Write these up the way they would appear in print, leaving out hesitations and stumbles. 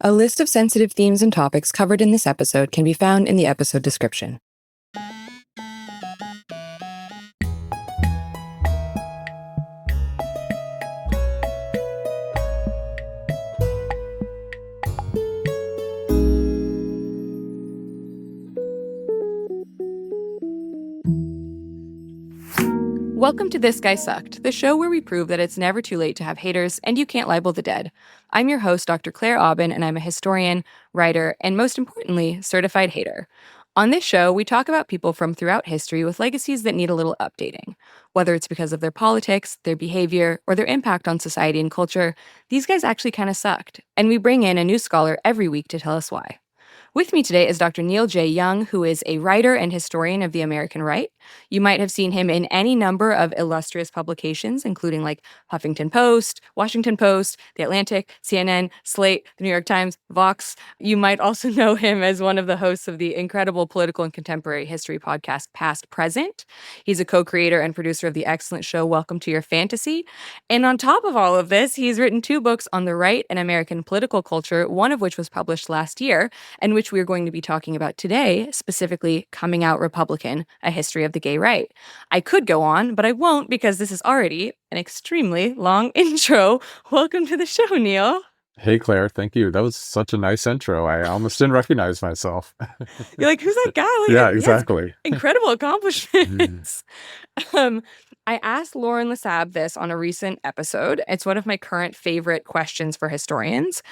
A list of sensitive themes and topics covered in this episode can be found in the episode description. Welcome to This Guy Sucked, the show where we prove that it's never too late to have haters and you can't libel the dead. I'm your host, Dr. Claire Aubin, and I'm a historian, writer, and most importantly, certified hater. On this show, we talk about people from throughout history with legacies that need a little updating. Whether it's because of their politics, their behavior, or their impact on society and culture, these guys actually kind of sucked. And we bring in a new scholar every week to tell us why. With me today is Dr. Neil J. Young, who is a writer and historian of the American right. You might have seen him in any number of illustrious publications, including like Huffington Post, Washington Post, The Atlantic, CNN, Slate, The New York Times, Vox. You might also know him as one of the hosts of the incredible political and contemporary history podcast, Past Present. He's a co-creator and producer of the excellent show Welcome to Your Fantasy. And on top of all of this, he's written 2 books on the right and American political culture, one of which was published last year, and which we're going to be talking about today, specifically Coming Out Republican, A History of the Gay Right. I could go on, but I won't because this is already an extremely long intro. Welcome to the show, Neil. Hey, Claire, thank you. That was such a nice intro. I almost didn't recognize myself. You're like, who's that guy? Like, yeah, exactly. Incredible accomplishments. I asked Lauren Lasab this on a recent episode. It's one of my current favorite questions for historians.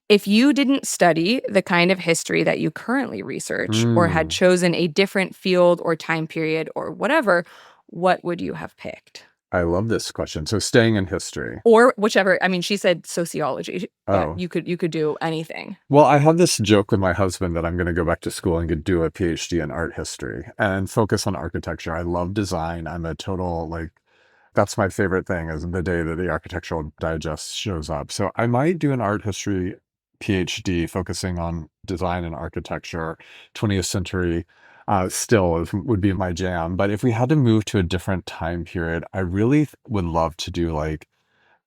If you didn't study the kind of history that you currently research or had chosen a different field or time period or whatever, what would you have picked? I love this question. So staying in history. Or whichever. I mean, she said sociology. Oh. You could do anything. Well, I have this joke with my husband that I'm going to go back to school and do a PhD in art history and focus on architecture. I love design. I'm a total, that's my favorite thing is the day that the Architectural Digest shows up. So I might do an art history PhD focusing on design and architecture, 20th century would be my jam. But if we had to move to a different time period, I really would love to do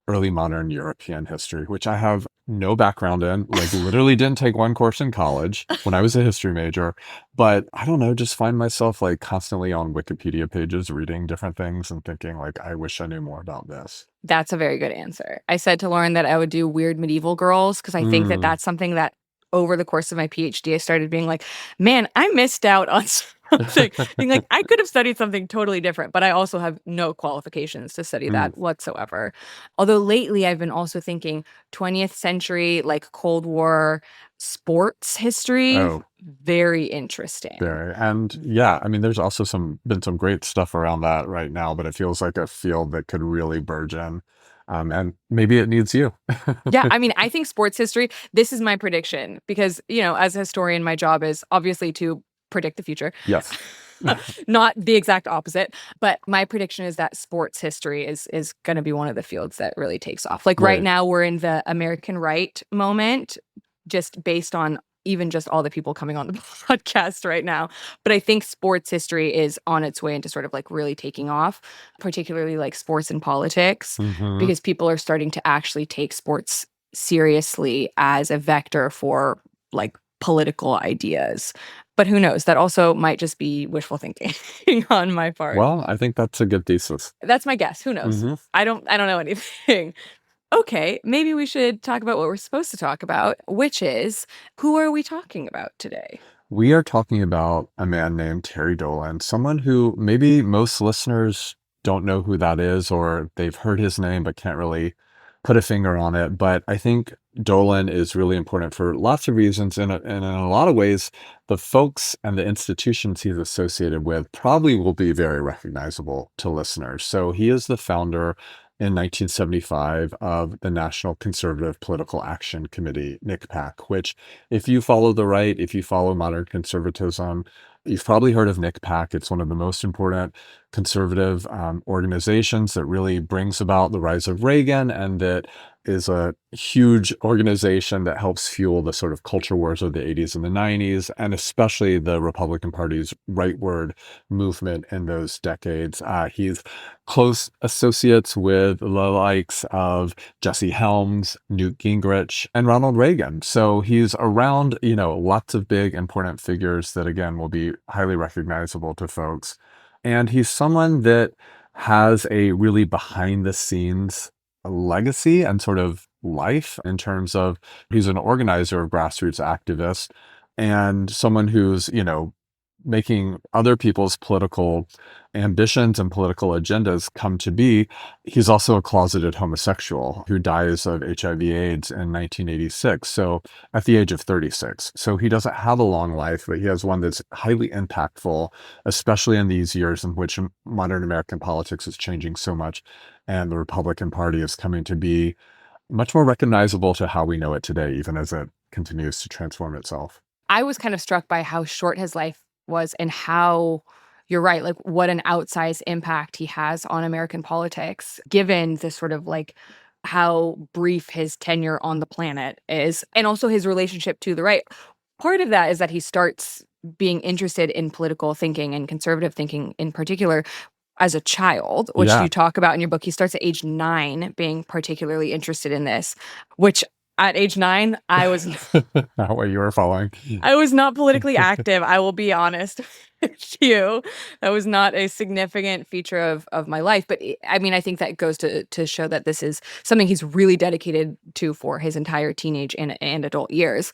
early modern European history, which I have no background in, literally didn't take one course in college when I was a history major. But I don't know, just find myself constantly on Wikipedia pages, reading different things and thinking I wish I knew more about this. That's a very good answer. I said to Lauren that I would do weird medieval girls because I think that that's something that over the course of my PhD, I started being like, man, I missed out on something. Being I could have studied something totally different, but I also have no qualifications to study that whatsoever. Although lately I've been also thinking 20th century, Cold War sports history. Oh. Very interesting. Very. And yeah, I mean, there's also been some great stuff around that right now, but it feels like a field that could really burgeon. And maybe it needs you. Yeah, I mean, I think sports history, this is my prediction because, as a historian, my job is obviously to predict the future. Yes. Not the exact opposite, but my prediction is that sports history is going to be one of the fields that really takes off. Right now, we're in the American right moment, just based on even just all the people coming on the podcast right now. But I think sports history is on its way into sort of really taking off, particularly sports and politics, because people are starting to actually take sports seriously as a vector for political ideas. But who knows? That also might just be wishful thinking on my part. Well, I think that's a good thesis. That's my guess. Who knows? I don't know anything. Okay, maybe we should talk about what we're supposed to talk about, which is, who are we talking about today? We are talking about a man named Terry Dolan, someone who maybe most listeners don't know who that is, or they've heard his name but can't really put a finger on it. But I think Dolan is really important for lots of reasons. And in a lot of ways, the folks and the institutions he's associated with probably will be very recognizable to listeners. So he is the founder in 1975 of the National Conservative Political Action Committee, NCPAC, which if you follow the right, if you follow modern conservatism, you've probably heard of NCPAC. It's one of the most important conservative organizations that really brings about the rise of Reagan and that is a huge organization that helps fuel the sort of culture wars of the 80s and the 90s, and especially the Republican Party's rightward movement in those decades. He's close associates with the likes of Jesse Helms, Newt Gingrich, and Ronald Reagan. So he's around, lots of big, important figures that, again, will be highly recognizable to folks. And he's someone that has a really behind the scenes legacy and sort of life in terms of he's an organizer of grassroots activists and someone who's, making other people's political ambitions and political agendas come to be. He's also a closeted homosexual who dies of HIV/AIDS in 1986, so at the age of 36. So he doesn't have a long life, but he has one that's highly impactful, especially in these years in which modern American politics is changing so much and the Republican Party is coming to be much more recognizable to how we know it today, even as it continues to transform itself. I was kind of struck by how short his life was and how, you're right, like what an outsized impact he has on American politics, given this sort of like how brief his tenure on the planet is, and also his relationship to the right. Part of that is that he starts being interested in political thinking and conservative thinking in particular as a child, which Yeah. you talk about in your book. He starts at age 9 being particularly interested in this, which at age 9, I was Not what you were following. I was not politically active. I will be honest with you. That was not a significant feature of my life. But I think that goes to show that this is something he's really dedicated to for his entire teenage and adult years.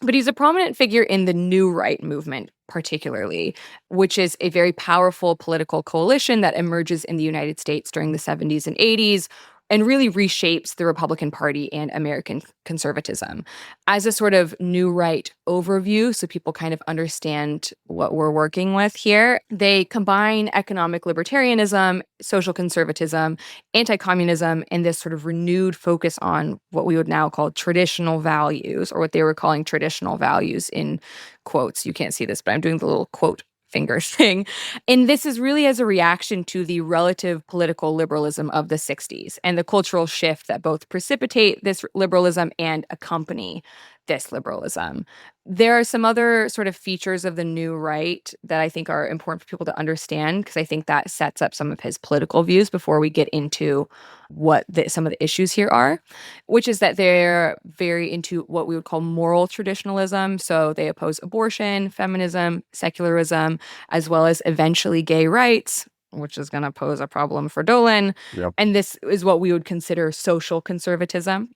But he's a prominent figure in the New Right movement, particularly, which is a very powerful political coalition that emerges in the United States during the 70s and 80s and really reshapes the Republican Party and American conservatism. As a sort of New Right overview, so people kind of understand what we're working with here, they combine economic libertarianism, social conservatism, anti-communism, and this sort of renewed focus on what we would now call traditional values, or what they were calling traditional values in quotes. You can't see this, but I'm doing the little quote fingers thing. And this is really as a reaction to the relative political liberalism of the 60s and the cultural shift that both precipitate this liberalism and accompany this liberalism. There are some other sort of features of the New Right that I think are important for people to understand, because I think that sets up some of his political views before we get into what some of the issues here are, which is that they're very into what we would call moral traditionalism. So they oppose abortion, feminism, secularism, as well as eventually gay rights, which is going to pose a problem for Dolan. Yep. And this is what we would consider social conservatism.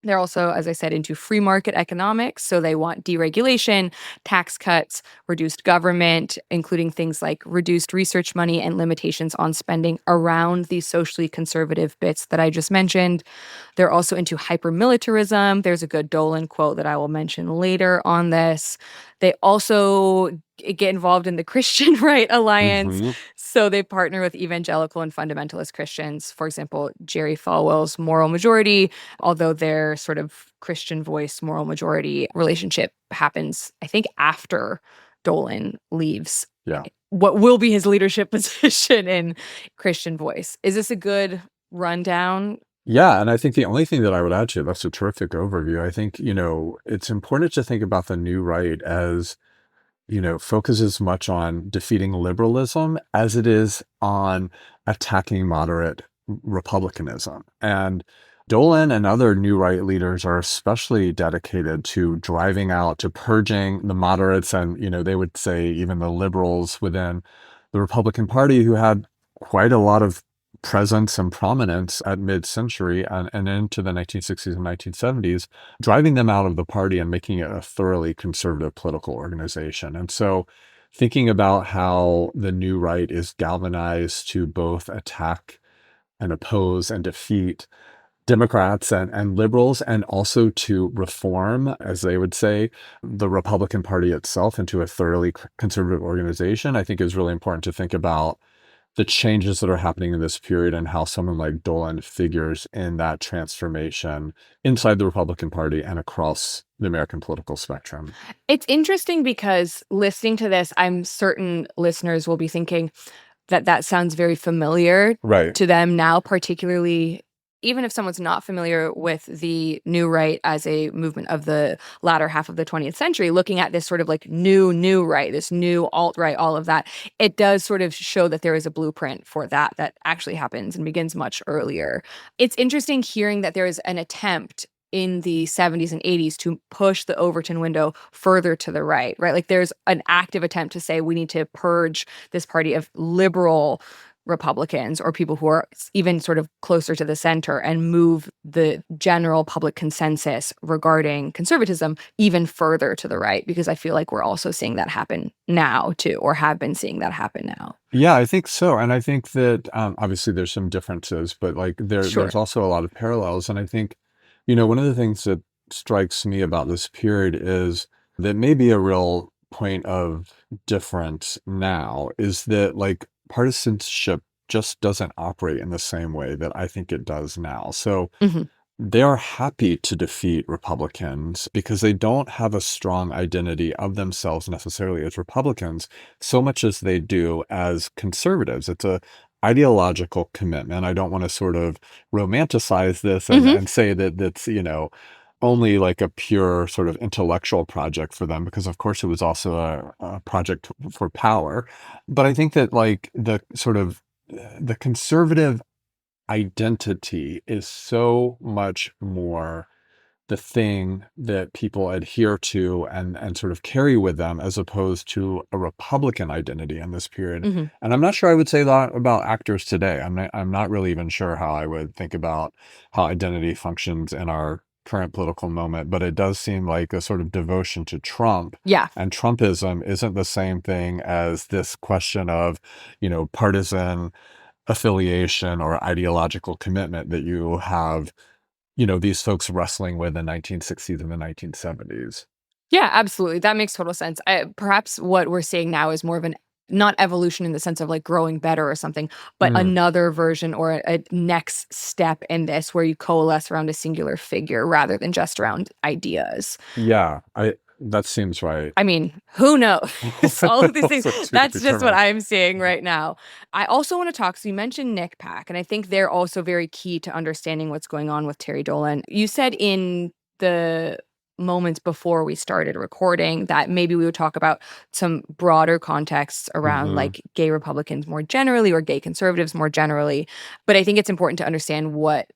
They're also, as I said, into free market economics. So they want deregulation, tax cuts, reduced government, including things like reduced research money and limitations on spending around these socially conservative bits that I just mentioned. They're also into hypermilitarism. There's a good Dolan quote that I will mention later on this. They also get involved in the Christian Right Alliance. Mm-hmm. So they partner with evangelical and fundamentalist Christians. For example, Jerry Falwell's Moral Majority, although their sort of Christian Voice moral majority relationship happens, I think, after Dolan leaves. Yeah. What will be his leadership position in Christian Voice. Is this a good rundown? Yeah, and I think the only thing that I would add to it, that's a terrific overview. I think, it's important to think about the New Right as, focus as much on defeating liberalism as it is on attacking moderate republicanism. And Dolan and other New Right leaders are especially dedicated to driving out, to purging the moderates and, they would say even the liberals within the Republican Party who had quite a lot of presence and prominence at mid-century and into the 1960s and 1970s, driving them out of the party and making it a thoroughly conservative political organization. And so thinking about how the New Right is galvanized to both attack and oppose and defeat Democrats and liberals, and also to reform, as they would say, the Republican Party itself into a thoroughly conservative organization, I think is really important to think about the changes that are happening in this period and how someone like Dolan figures in that transformation inside the Republican Party and across the American political spectrum. It's interesting because listening to this, I'm certain listeners will be thinking that sounds very familiar Right. to them now, particularly even if someone's not familiar with the New Right as a movement of the latter half of the 20th century, looking at this sort of like new right, this new alt-right, all of that, it does sort of show that there is a blueprint for that actually happens and begins much earlier. It's interesting hearing that there is an attempt in the 70s and 80s to push the Overton window further to the right? Like there's an active attempt to say we need to purge this party of liberal Republicans or people who are even sort of closer to the center and move the general public consensus regarding conservatism even further to the right, because I feel like we're also seeing that happen now too, or have been seeing that happen now. Yeah, I think so. And I think that obviously there's some differences, but like Sure. there's also a lot of parallels. And I think, one of the things that strikes me about this period is that maybe a real point of difference now is that like partisanship just doesn't operate in the same way that I think it does now. So Hmm. they are happy to defeat Republicans because they don't have a strong identity of themselves necessarily as Republicans, so much as they do as conservatives. It's a ideological commitment. I don't want to sort of romanticize this and, Hmm. and say that that's, only like a pure sort of intellectual project for them, because of course it was also a project for power. But I think that like the sort of the conservative identity is so much more the thing that people adhere to and sort of carry with them as opposed to a Republican identity in this period. Hmm. And I'm not sure I would say that about actors today. I'm not really even sure how I would think about how identity functions in our current political moment, but it does seem like a sort of devotion to Trump. Yeah. And Trumpism isn't the same thing as this question of, partisan affiliation or ideological commitment that you have, these folks wrestling with in the 1960s and the 1970s. Yeah, absolutely. That makes total sense. Perhaps what we're seeing now is more of an not evolution in the sense of like growing better or something, but Mm, another version or a next step in this where you coalesce around a singular figure rather than just around ideas. yeah, I that seems right. I mean, who knows? All of these things. Also to be That's just what determined. I'm seeing right now. I also want to talk. So you mentioned Nick Pack, and I think they're also very key to understanding what's going on with Terry Dolan. You said in the moments before we started recording that maybe we would talk about some broader contexts around Mhm. like gay Republicans more generally or gay conservatives more generally. But I think it's important to understand what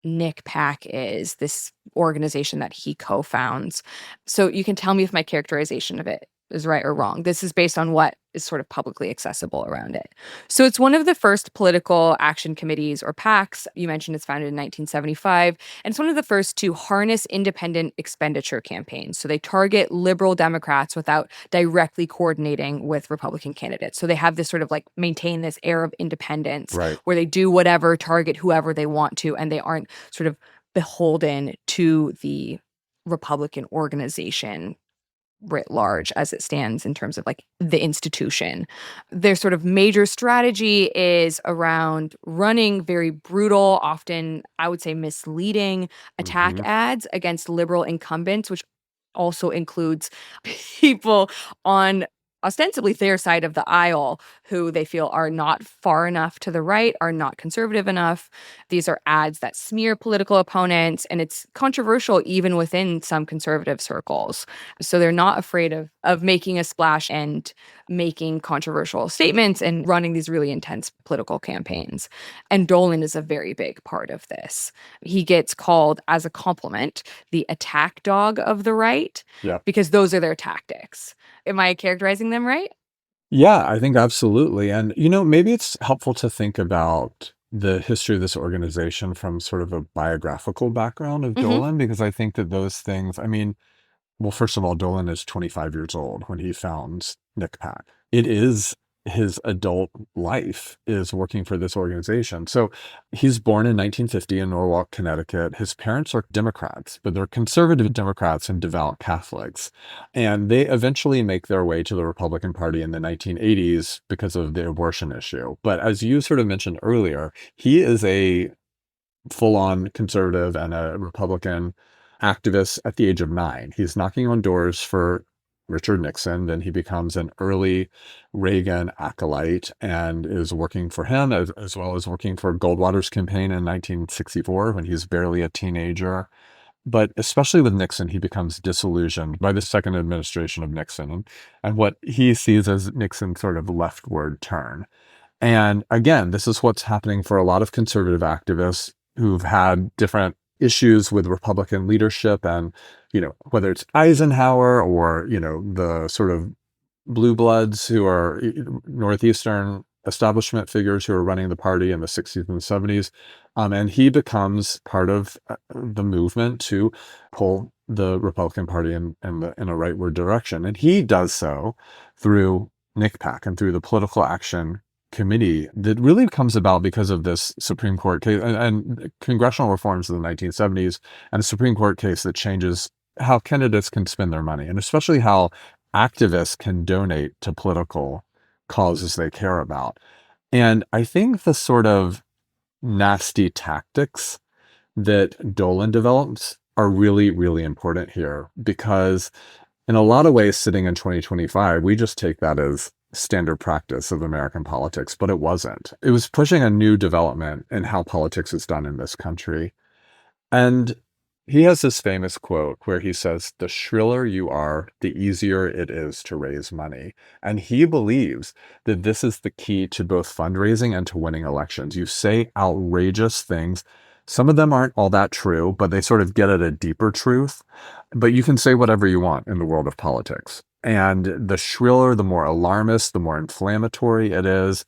Nick Pack is, this organization that he co-founds. So you can tell me if my characterization of it is right or wrong. This is based on what is sort of publicly accessible around it. So it's one of the first political action committees or PACs. You mentioned it's founded in 1975, and it's one of the first to harness independent expenditure campaigns. So they target liberal Democrats without directly coordinating with Republican candidates. So they have this sort of like maintain this air of independence Right. where they do whatever, target whoever they want to, and they aren't sort of beholden to the Republican organization writ large as it stands in terms of like the institution. Their sort of major strategy is around running very brutal, often I would say misleading attack Mhm. ads against liberal incumbents, which also includes people on ostensibly their side of the aisle who they feel are not far enough to the right, are not conservative enough. These are ads that smear political opponents, and it's controversial even within some conservative circles. So they're not afraid of making a splash and making controversial statements and running these really intense political campaigns. And Dolan is a very big part of this. He gets called, as a compliment, the attack dog of the right, Yeah. because those are their tactics. Am I characterizing them right? Yeah, I think absolutely. And, maybe it's helpful to think about the history of this organization from sort of a biographical background of Mhm. Dolan, because I think that those things, I mean, well, first of all, Dolan is 25 years old when he founds Nick Pack. It is his adult life is working for this organization. So he's born in 1950 in Norwalk, Connecticut. His parents are Democrats, but they're conservative Democrats and devout Catholics. And they eventually make their way to the Republican Party in the 1980s because of the abortion issue. But as you sort of mentioned earlier, he is a full-on conservative and a Republican activist at the age of 9. He's knocking on doors for Richard Nixon. Then he becomes an early Reagan acolyte and is working for him as well as working for Goldwater's campaign in 1964 when he's barely a teenager. But especially with Nixon, he becomes disillusioned by the second administration of Nixon and what he sees as Nixon's sort of leftward turn. And again, this is what's happening for a lot of conservative activists who've had different issues with Republican leadership and, whether it's Eisenhower or, the sort of blue bloods who are Northeastern establishment figures who are running the party in the 60s and 70s. And he becomes part of the movement to pull the Republican Party in a rightward direction. And he does so through NICPAC and through the Political Action Committee that really comes about because of this Supreme Court case and congressional reforms in the 1970s and a Supreme Court case that changes how candidates can spend their money and especially how activists can donate to political causes they care about. And I think the sort of nasty tactics that Dolan develops are really, really important here because in a lot of ways, sitting in 2025, we just take that as standard practice of American politics, but it wasn't. It was pushing a new development in how politics is done in this country. And he has this famous quote where he says, "The shriller you are, the easier it is to raise money." And he believes that this is the key to both fundraising and to winning elections. You say outrageous things. Some of them aren't all that true, but they sort of get at a deeper truth. But you can say whatever you want in the world of politics. And the shriller, the more alarmist, the more inflammatory it is,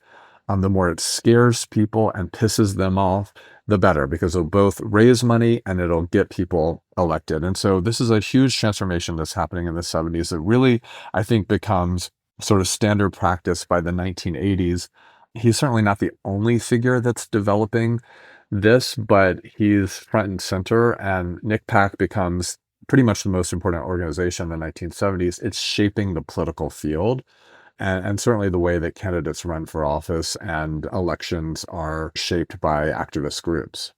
the more it scares people and pisses them off, the better, because it'll both raise money and it'll get people elected. And so this is a huge transformation that's happening in the 70s that really, I think, becomes sort of standard practice by the 1980s. He's certainly not the only figure that's developing this, but he's front and center, and NICPAC becomes pretty much the most important organization in the 1970s. It's shaping the political field. And certainly the way that candidates run for office and elections are shaped by activist groups.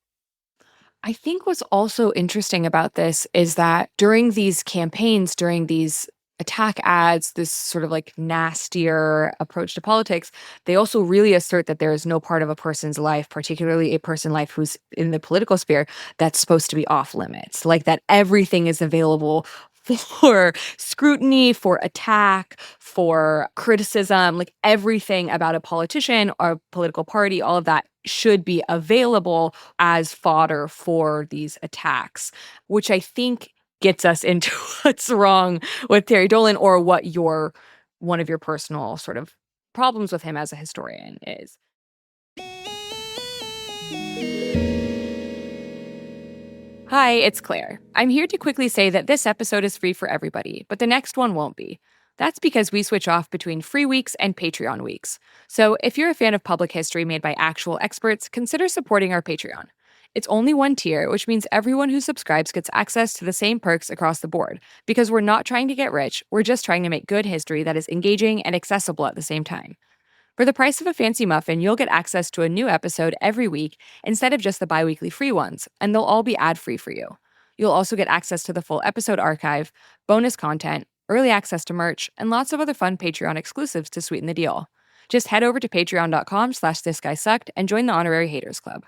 I think what's also interesting about this is that during these campaigns, during these attack ads, this sort of like nastier approach to politics, they also really assert that there is no part of a person's life, particularly a person's life who's in the political sphere, that's supposed to be off limits. Like that everything is available for scrutiny, for attack, for criticism, like everything about a politician or a political party, all of that should be available as fodder for these attacks, which I think gets us into what's wrong with Terry Dolan or what one of your personal sort of problems with him as a historian is. Hi, it's Claire. I'm here to quickly say that this episode is free for everybody, but the next one won't be. That's because we switch off between free weeks and Patreon weeks. So if you're a fan of public history made by actual experts, consider supporting our Patreon. It's only one tier, which means everyone who subscribes gets access to the same perks across the board. Because we're not trying to get rich, we're just trying to make good history that is engaging and accessible at the same time. For the price of a fancy muffin, you'll get access to a new episode every week instead of just the bi-weekly free ones, and they'll all be ad-free for you. You'll also get access to the full episode archive, bonus content, early access to merch, and lots of other fun Patreon exclusives to sweeten the deal. Just head over to patreon.com/thisguysucked and join the Honorary Haters Club.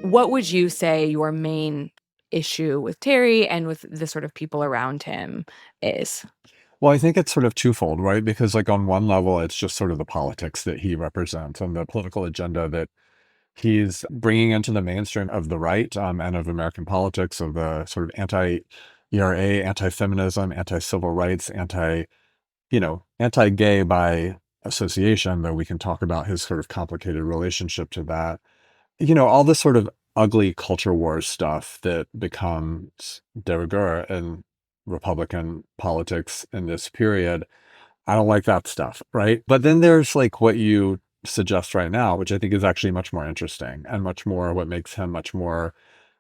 What would you say your main issue with Terry and with the sort of people around him is? Well, I think it's sort of twofold, right? Because like on one level, it's just sort of the politics that he represents and the political agenda that he's bringing into the mainstream of the right and of American politics, of the sort of anti-ERA, anti-feminism, anti-civil rights, anti-gay by association, though we can talk about his sort of complicated relationship to that. All this sort of ugly culture wars stuff that becomes de rigueur in Republican politics in this period. I don't like that stuff, right? But then there's like what you suggest right now, which I think is actually much more interesting and much more what makes him much more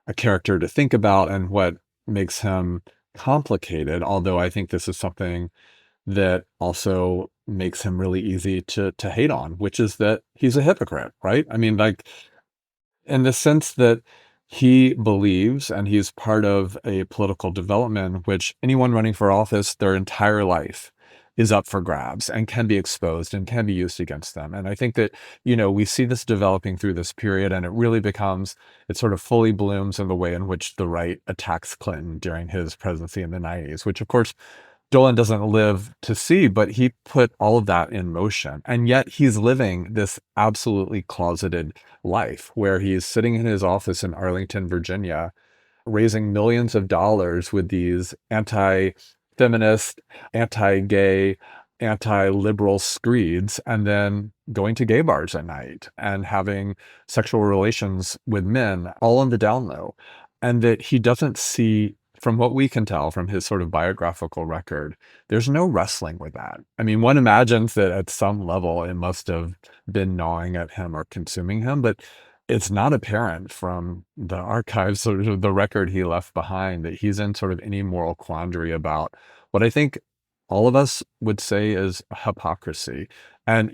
a character to think about and what makes him complicated. Although I think this is something that also makes him really easy to hate on, which is that he's a hypocrite, right? I mean, like in the sense that he believes, and he's part of a political development, which anyone running for office, their entire life is up for grabs and can be exposed and can be used against them. And I think that, we see this developing through this period, and it sort of fully blooms in the way in which the right attacks Clinton during his presidency in the 90s, which of course Dolan doesn't live to see, but he put all of that in motion. And yet he's living this absolutely closeted life where he's sitting in his office in Arlington, Virginia, raising millions of dollars with these anti-feminist, anti-gay, anti-liberal screeds, and then going to gay bars at night and having sexual relations with men, all on the down low. And that he doesn't see, from what we can tell from his sort of biographical record, there's no wrestling with that. I mean, one imagines that at some level it must have been gnawing at him or consuming him, but it's not apparent from the archives, sort of the record he left behind, that he's in sort of any moral quandary about what I think all of us would say is hypocrisy. And,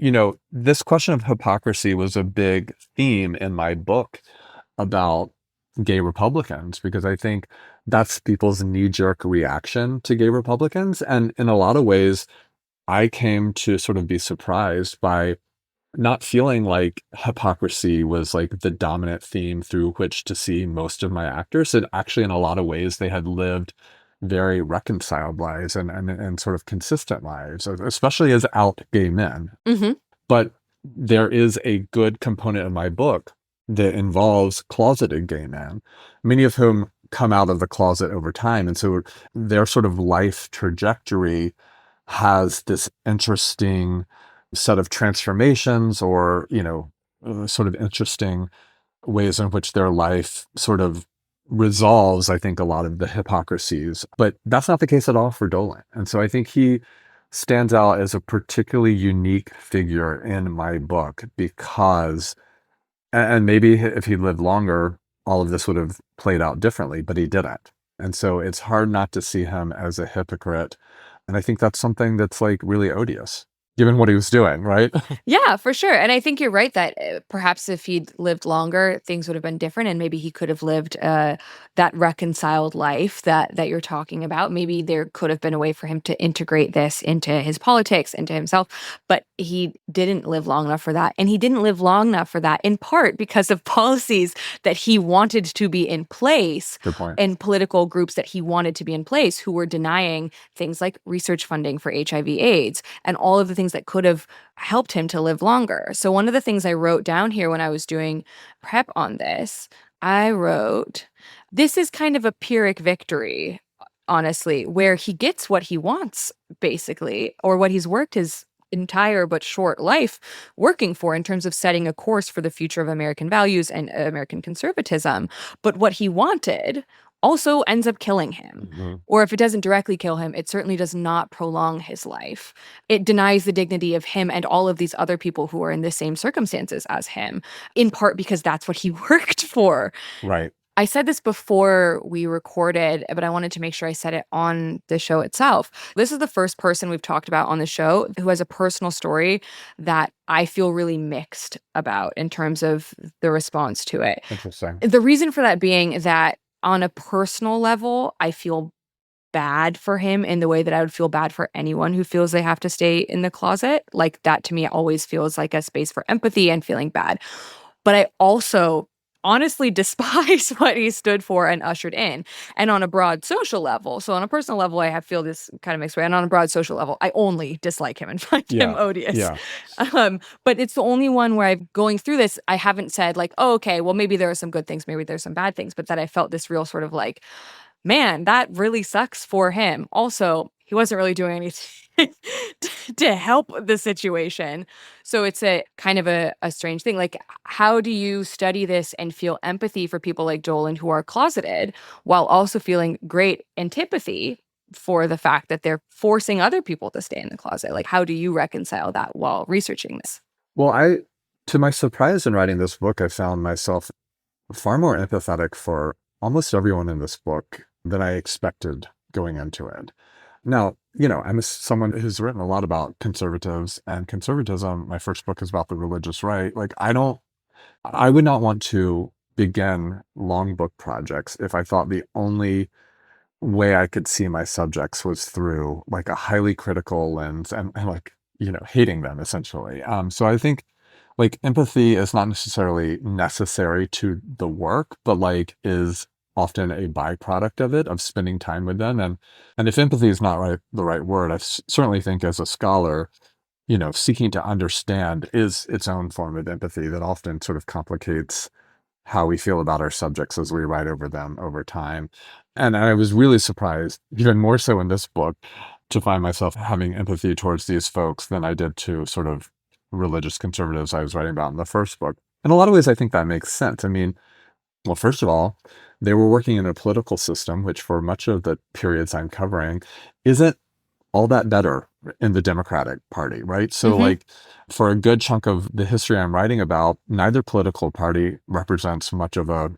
this question of hypocrisy was a big theme in my book about gay Republicans, because I think that's people's knee-jerk reaction to gay Republicans. And in a lot of ways, I came to sort of be surprised by not feeling like hypocrisy was like the dominant theme through which to see most of my actors. And actually, in a lot of ways, they had lived very reconciled lives and sort of consistent lives, especially as out gay men. Hmm. But there is a good component of my book that involves closeted gay men, many of whom come out of the closet over time. And so their sort of life trajectory has this interesting set of transformations, or, sort of interesting ways in which their life sort of resolves, I think, a lot of the hypocrisies. But that's not the case at all for Dolan. And so I think he stands out as a particularly unique figure in my book because, and maybe if he lived longer, all of this would have played out differently, but he didn't. And so it's hard not to see him as a hypocrite. And I think that's something that's like really odious, given what he was doing, right? Yeah, for sure. And I think you're right that perhaps if he'd lived longer, things would have been different, and maybe he could have lived that reconciled life that you're talking about. Maybe there could have been a way for him to integrate this into his politics, into himself, but he didn't live long enough for that. And he didn't live long enough for that in part because of policies that he wanted to be in place. Good point. And political groups that he wanted to be in place who were denying things like research funding for HIV/AIDS and all of the things that could have helped him to live longer. So one of the things I wrote down here when I was doing prep on this, I wrote, this is kind of a Pyrrhic victory, honestly, where he gets what he wants, basically, or what he's worked his entire but short life working for in terms of setting a course for the future of American values and American conservatism. But what he wanted also ends up killing him. Mm-hmm. Or if it doesn't directly kill him, it certainly does not prolong his life. It denies the dignity of him and all of these other people who are in the same circumstances as him, in part because that's what he worked for. Right. I said this before we recorded, but I wanted to make sure I said it on the show itself. This is the first person we've talked about on the show who has a personal story that I feel really mixed about in terms of the response to it. Interesting. The reason for that being that on a personal level, I feel bad for him in the way that I would feel bad for anyone who feels they have to stay in the closet. Like that to me always feels like a space for empathy and feeling bad. But I also honestly despise what he stood for and ushered in. And on a broad social level, so on a personal level, I feel this kind of mixed way. And on a broad social level, I only dislike him and find him odious. Yeah. But it's the only one where I'm going through this, I haven't said like, oh, okay, well, maybe there are some good things, maybe there's some bad things, but that I felt this real sort of like, man, that really sucks for him. Also, he wasn't really doing anything to help the situation. So it's a kind of a strange thing. Like, how do you study this and feel empathy for people like Dolan who are closeted while also feeling great antipathy for the fact that they're forcing other people to stay in the closet? Like, how do you reconcile that while researching this? Well, to my surprise in writing this book, I found myself far more empathetic for almost everyone in this book than I expected going into it. Now, I'm someone who's written a lot about conservatives and conservatism. My first book is about the religious right. Like, I would not want to begin long book projects if I thought the only way I could see my subjects was through like a highly critical lens and like, hating them essentially. So I think like empathy is not necessarily necessary to the work, but like is often a byproduct of it, of spending time with them. And if empathy is not the right word, certainly think as a scholar, seeking to understand is its own form of empathy that often sort of complicates how we feel about our subjects as we write over them over time. And I was really surprised, even more so in this book, to find myself having empathy towards these folks than I did to sort of religious conservatives I was writing about in the first book. In a lot of ways, I think that makes sense. I mean, well, first of all, they were working in a political system, which for much of the periods I'm covering isn't all that better in the Democratic Party, right? So, Hmm. like, for a good chunk of the history I'm writing about, neither political party represents much of a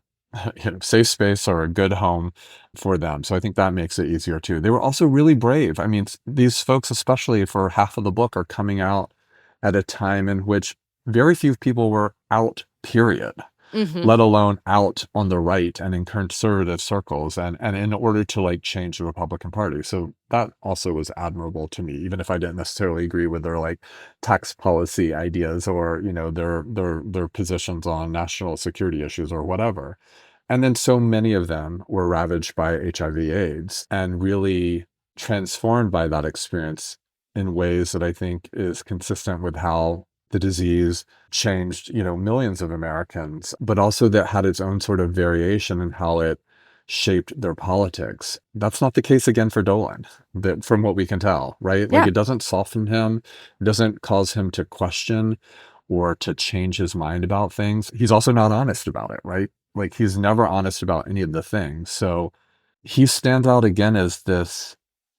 safe space or a good home for them. So I think that makes it easier too. They were also really brave. I mean, these folks, especially for half of the book, are coming out at a time in which very few people were out, period, Hmm. let alone out on the right and in conservative circles and in order to like change the Republican Party. So that also was admirable to me, even if I didn't necessarily agree with their like tax policy ideas or, their positions on national security issues or whatever. And then so many of them were ravaged by HIV/AIDS and really transformed by that experience in ways that I think is consistent with how the disease changed, millions of Americans, but also that had its own sort of variation in how it shaped their politics. That's not the case again for Dolan, that from what we can tell, right? Like Yeah. it doesn't soften him, it doesn't cause him to question or to change his mind about things. He's also not honest about it, right? Like he's never honest about any of the things. So he stands out again as this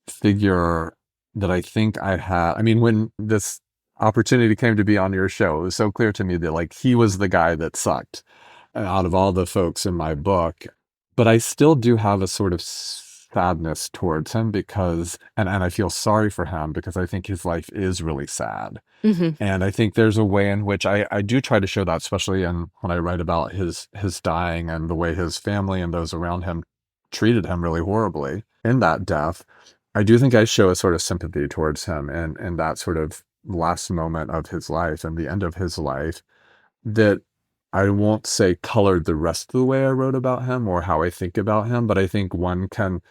figure that I think I had. I mean, when this opportunity came to be on your show, it was so clear to me that like he was the guy that sucked out of all the folks in my book. But I still do have a sort of sadness towards him and I feel sorry for him because I think his life is really sad. Hmm. And I think there's a way in which I do try to show that, especially in when I write about his dying and the way his family and those around him treated him really horribly in that death. I do think I show a sort of sympathy towards him and that sort of last moment of his life and the end of his life that I won't say colored the rest of the way I wrote about him or how I think about him, but I think one can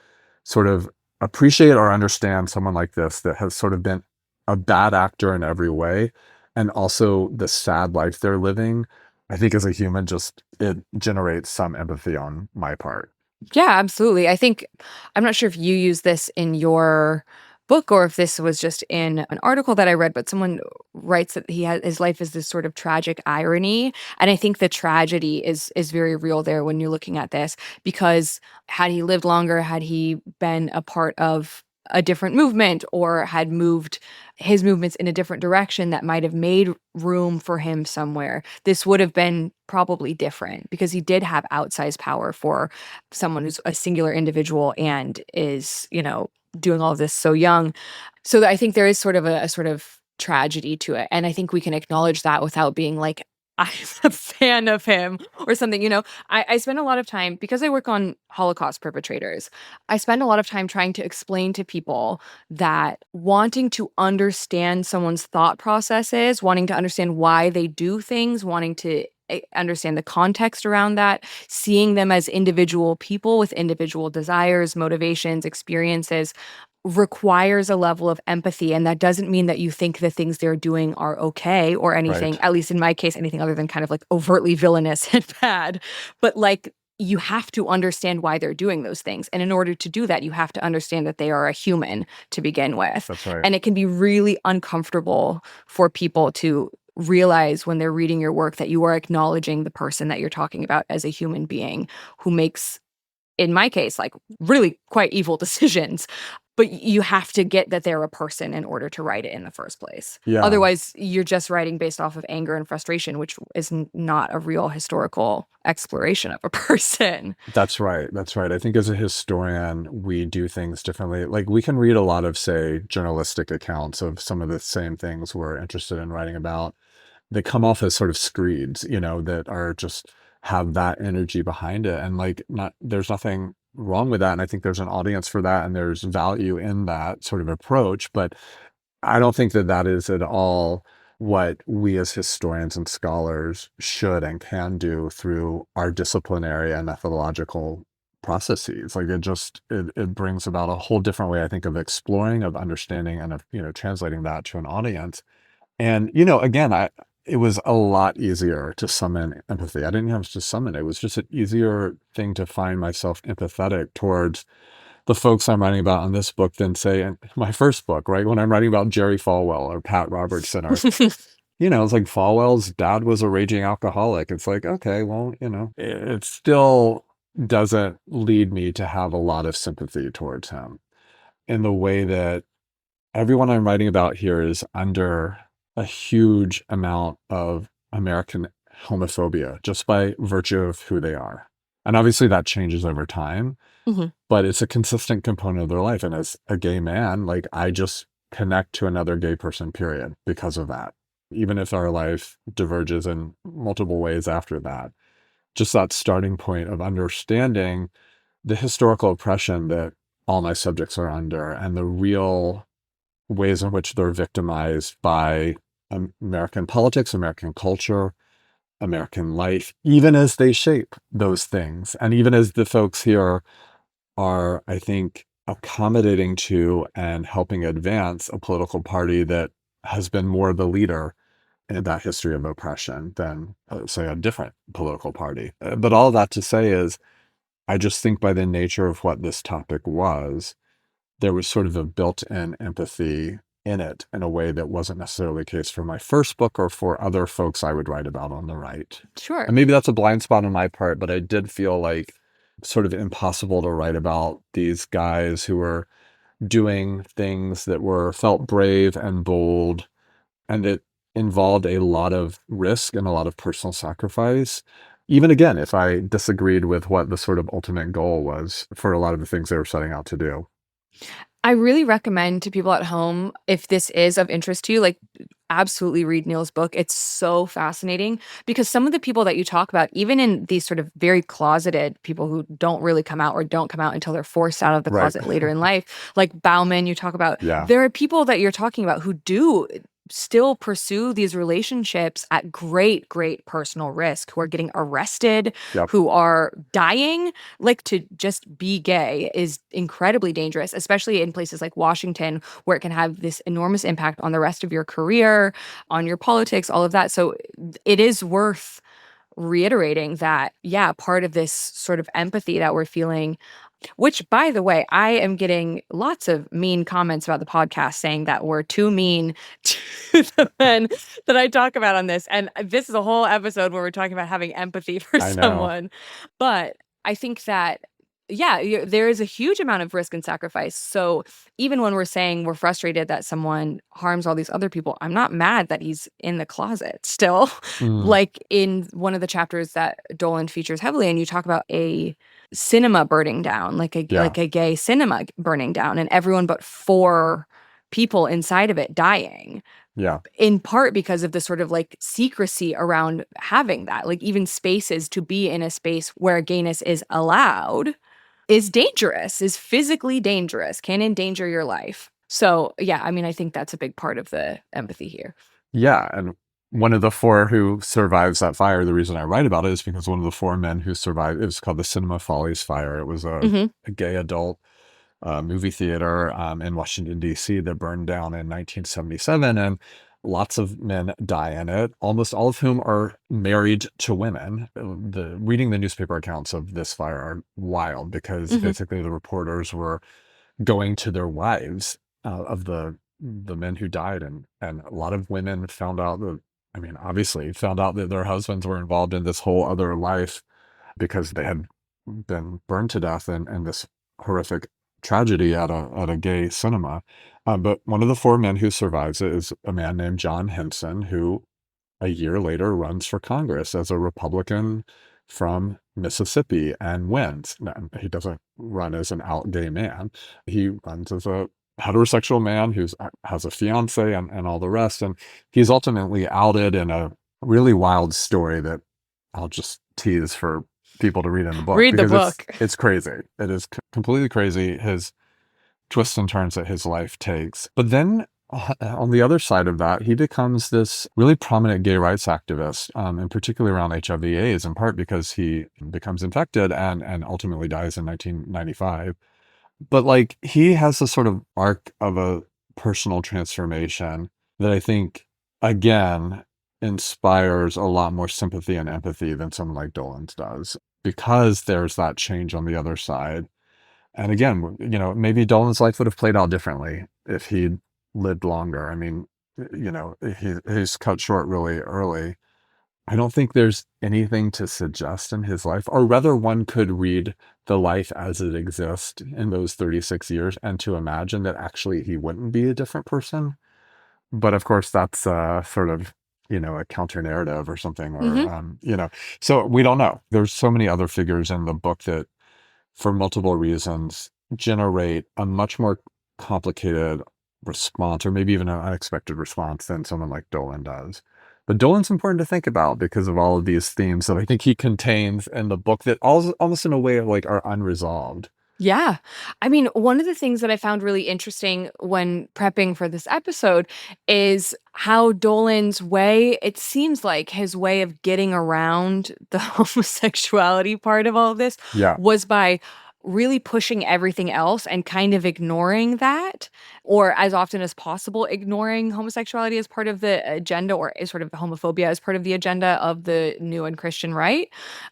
sort of appreciate or understand someone like this that has sort of been a bad actor in every way and also the sad life they're living. I think as a human, just it generates some empathy on my part. Yeah, absolutely. I think I'm not sure if you use this in your book or if this was just in an article that I read, but someone writes that he has his life is this sort of tragic irony, and I think the tragedy is very real there when you're looking at this because had he lived longer, had he been a part of a different movement or had moved his movements in a different direction that might have made room for him somewhere, this would have been probably different because he did have outsized power for someone who's a singular individual and is, doing all of this so young. So I think there is sort of a sort of tragedy to it. And I think we can acknowledge that without being like, I'm a fan of him or something. I spend a lot of time because I work on Holocaust perpetrators. I spend a lot of time trying to explain to people that wanting to understand someone's thought processes, wanting to understand why they do things, wanting to understand the context around that, seeing them as individual people with individual desires, motivations, experiences requires a level of empathy. And that doesn't mean that you think the things they're doing are okay or anything, Right. at least in my case, anything other than kind of like overtly villainous and bad. But like, you have to understand why they're doing those things. And in order to do that, you have to understand that they are a human to begin with. That's right. And it can be really uncomfortable for people to realize when they're reading your work that you are acknowledging the person that you're talking about as a human being who makes, in my case, like really quite evil decisions. But you have to get that they're a person in order to write it in the first place. Yeah. Otherwise, you're just writing based off of anger and frustration, which is not a real historical exploration of a person. That's right. That's right. I think as a historian, we do things differently. Like we can read a lot of, say, journalistic accounts of some of the same things we're interested in writing about. They come off as sort of screeds, that are just have that energy behind it. And like, not, there's nothing wrong with that. And I think there's an audience for that and there's value in that sort of approach. But I don't think that that is at all what we as historians and scholars should and can do through our disciplinary and methodological processes. Like it brings about a whole different way, I think, of exploring, of understanding, and of, translating that to an audience. And, again, it was a lot easier to summon empathy. I didn't have to summon it. It was just an easier thing to find myself empathetic towards the folks I'm writing about on this book than, say, in my first book, right? When I'm writing about Jerry Falwell or Pat Robertson, or, it's like Falwell's dad was a raging alcoholic. It's like, okay, well, it still doesn't lead me to have a lot of sympathy towards him in the way that everyone I'm writing about here is under a huge amount of American homophobia just by virtue of who they are. And obviously that changes over time, but it's a consistent component of their life. And as a gay man, like, I just connect to another gay person, period, because of that. Even if our life diverges in multiple ways after that, just that starting point of understanding the historical oppression that all my subjects are under and the real ways in which they're victimized by American politics, American culture, American life, even as they shape those things. And even as the folks here are, I think, accommodating to and helping advance a political party that has been more the leader in that history of oppression than, say, a different political party. But all that to say is, I just think by the nature of what this topic was, there was sort of a built-in empathy in it in a way that wasn't necessarily the case for my first book or for other folks I would write about on the right. Sure. And maybe that's a blind spot on my part, but I did feel like sort of impossible to write about these guys who were doing things that felt brave and bold, and it involved a lot of risk and a lot of personal sacrifice. Even again, if I disagreed with what the sort of ultimate goal was for a lot of the things they were setting out to do. I really recommend to people at home, if this is of interest to you, like, absolutely read Neil's book. It's so fascinating because some of the people that you talk about, even in these sort of very closeted people who don't really come out or don't come out until they're forced out of the Right. closet later in life, like Bauman, you talk about, Yeah. there are people that you're talking about who do still pursue these relationships at great, great personal risk, who are getting arrested, Yep. who are dying. Like, to just be gay is incredibly dangerous, especially in places like Washington, where it can have this enormous impact on the rest of your career, on your politics, all of that. So it is worth reiterating that, yeah, part of this sort of empathy that we're feeling, which, by the way, I am getting lots of mean comments about the podcast saying that we're too mean to the men that I talk about on this. And this is a whole episode where we're talking about having empathy for I know. someone. But I think that, yeah, there is a huge amount of risk and sacrifice. So even when we're saying we're frustrated that someone harms all these other people, I'm not mad that he's in the closet still. Like in one of the chapters that Dolan features heavily, and you talk about a cinema burning down, like a gay cinema burning down, and everyone but 4 people inside of it dying. Yeah. In part because of the sort of like secrecy around having that, like even spaces to be in a space where gayness is allowed is dangerous, is physically dangerous, can endanger your life. So yeah, I mean, I think that's a big part of the empathy here. Yeah. And one of the 4 who survives that fire, the reason I write about it is because one of the 4 men who survived, it was called the Cinema Follies Fire. It was a gay adult movie theater in Washington, D.C. that burned down in 1977. And lots of men die in it, almost all of whom are married to women. Reading the newspaper accounts of this fire are wild because basically the reporters were going to their wives of the men who died, and a lot of women found out that, I mean, obviously found out that their husbands were involved in this whole other life because they had been burned to death in this horrific tragedy at a gay cinema. But one of the 4 men who survives it is a man named John Henson, who a year later runs for Congress as a Republican from Mississippi and wins. Now, he doesn't run as an out gay man. He runs as a heterosexual man who has a fiance and all the rest. And he's ultimately outed in a really wild story that I'll just tease for people to read in the book Read the because book. it's crazy. It is completely crazy, his twists and turns that his life takes. But then on the other side of that, he becomes this really prominent gay rights activist, and particularly around HIV/AIDS, in part because he becomes infected and ultimately dies in 1995. But like he has this sort of arc of a personal transformation that I think again inspires a lot more sympathy and empathy than someone like Dolan's does because there's that change on the other side. And again, maybe Dolan's life would have played out differently if he'd lived longer. I mean, he's cut short really early. I don't think there's anything to suggest in his life, or rather, one could read the life as it exists in those 36 years and to imagine that actually he wouldn't be a different person. But of course, that's sort of, a counter narrative or something, or, Hmm. so we don't know. There's so many other figures in the book that, for multiple reasons, generate a much more complicated response, or maybe even an unexpected response than someone like Dolan does. But Dolan's important to think about because of all of these themes that I think he contains in the book that almost in a way like are unresolved. Yeah. I mean, one of the things that I found really interesting when prepping for this episode is how Dolan's way, it seems like his way of getting around the homosexuality part of all of this Yeah. was by really pushing everything else and kind of ignoring that, or as often as possible, ignoring homosexuality as part of the agenda, or as sort of the homophobia as part of the agenda of the new and Christian right.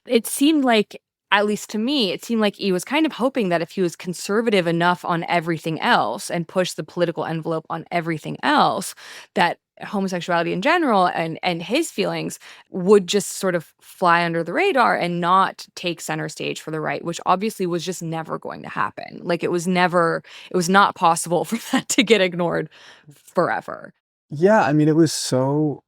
It seemed like, at least to me, it seemed like he was kind of hoping that if he was conservative enough on everything else and pushed the political envelope on everything else, that homosexuality in general and his feelings would just sort of fly under the radar and not take center stage for the right, which obviously was just never going to happen. Like it was not possible for that to get ignored forever. Yeah. I mean, it was so